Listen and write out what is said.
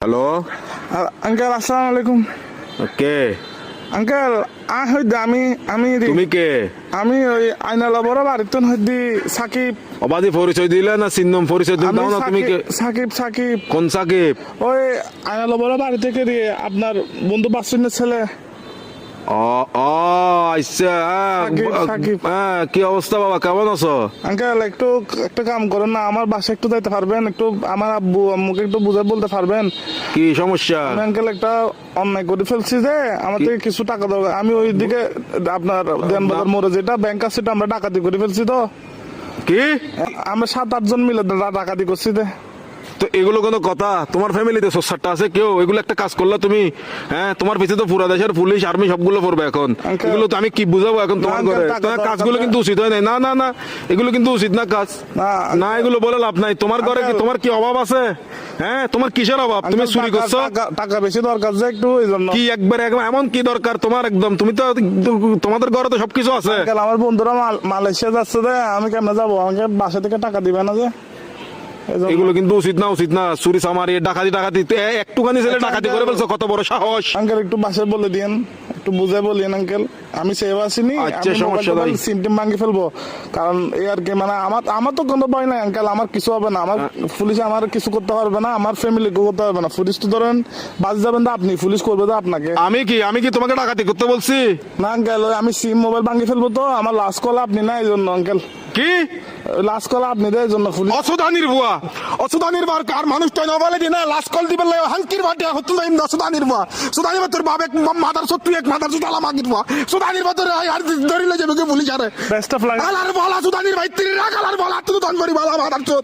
Hello uncle আসসালামু আলাইকুম। কে uncle হইতে আমি আমি তুমি কে আমি ওই আইনালা বড় বাড়িতে হইতে সাকিব। অবাধি পরিচয় দিলে না চিহ্নম পরিচয় দিলে আমি দাও না তুমি কে সাকিব সাকিব কোন সাকিব? ওই আইনালা বড় বাড়ি থেকে দিয়ে আপনার বন্ধু বাসুনের ছেলে। ও ও আচ্ছা সাকিব। কি অবস্থা বাবা, কেমন আছো? আঙ্কেল একটু একটা কাম করেন না, আমার বাসায় একটু যাইতে পারবেন? একটু আমার আব্বু আম্মুকে একটু বুঝে বলতে পারবেন? কি সমস্যা? আমি আঙ্কেল একটা অন্যায় করে ফেলছি যে আমার থেকে কিছু টাকা দরকার। আমি ওই দিকে আপনার দেনবাজার মোড়ে যেটা ব্যাংক আছে সেটা আমরা ডাকাতি করে ফেলছি। তো কি আমরা 7-8 জন মিলে ডাকাতি করছি। তো এগুলো কোনো কথা? তোমার ফ্যামিলিতে সোসারটা আছে কেউ? এগুলো একটা কাজ করলা তুমি? হ্যাঁ, তোমার পিছিয়ে তো পুরা দেশের পুলিশ আর্মি সবগুলো পড়বে এখন। Uncle, এগুলো তো আমি কি বুঝাবো এখন তোমার না, ঘরে? uncle, তোমার টাকা কাজগুলো দরকার কিন্তু উচিত হয় নাই। না না না, এগুলো কিন্তু উচিত না কাজ। না এগুলো বলে লাভ নাই। তোমার ঘরে কি Uncle, তোমার কি অভাব আছে? হ্যাঁ, তোমার কিসের অভাব? তুমি আঙ্কেল, চুরি করছো? টাকা বেশি দরকার যে একটু এই জন্য। কি একবার এমন কি দরকার তোমার? একদম তুমি তো তোমাদের ঘরে তো সবকিছু আছে। আঙ্কেল, আমার বন্ধুরা মালয়েশিয়া যাচ্ছে যে আমি কেমনে যাবো? আমাকে বাসা থেকে টাকা দিবে না যে এই জন্য। এগুলো কিন্তু উচিত না, উচিত না। চুরি চামারি ডাকাতি ডাকাতি একটুখানি ছেলে ডাকাতি করে ফেলছো, কত বড় সাহস! আঙ্কেল একটু বাসায় বলে দিন, একটু বুঝে বলিন আঙ্কেল। আমি সেভ আসিনি, আচ্ছা, সমস্যা নাই। সিমটিম ভাঙি ফেলবো। কারণ এই আর কি, মানে আমার তো কোনো ভয় নাই আঙ্কেল। আমার কিছু হবে না, আমার পুলিশ আমার কিছু করতে পারবে না, আমার ফ্যামিলি করতে পারবে না। পুলিশ তো ধরেন বাজ যাবেন তো আপনি, পুলিশ করবে তো আপনাকে। আমি কি তোমাকে ডাকাতি করতে বলছি? না আঙ্কেল, আমি সিম মোবাইল ভাঙি ফেলবো। তো আমার লাস্ট কল আপনি না, এই জন্য আঙ্কেল। কি লাস্ট কল আপনি দেয় জন্য পুলিশ। অসুদানির বুয়া, অসুদানির বার কার মানুষটা নবালে দিনা লাস্ট কল দিবেন লাই হালকির বাটে হতুল দাইম অসুদানির বুয়া। সুদানির বাতর বাপ এক মাদার সত্তু এক মাদার সুদালা মাগির বুয়া। সুদানির বাতর আর ধরিলে যাবে কে পুলিশ আরে। Best of luck. আলার বলা সুদানির ভাই তিরি রাখ আলার বলা তুই দন করি বলা মাদার চোদ।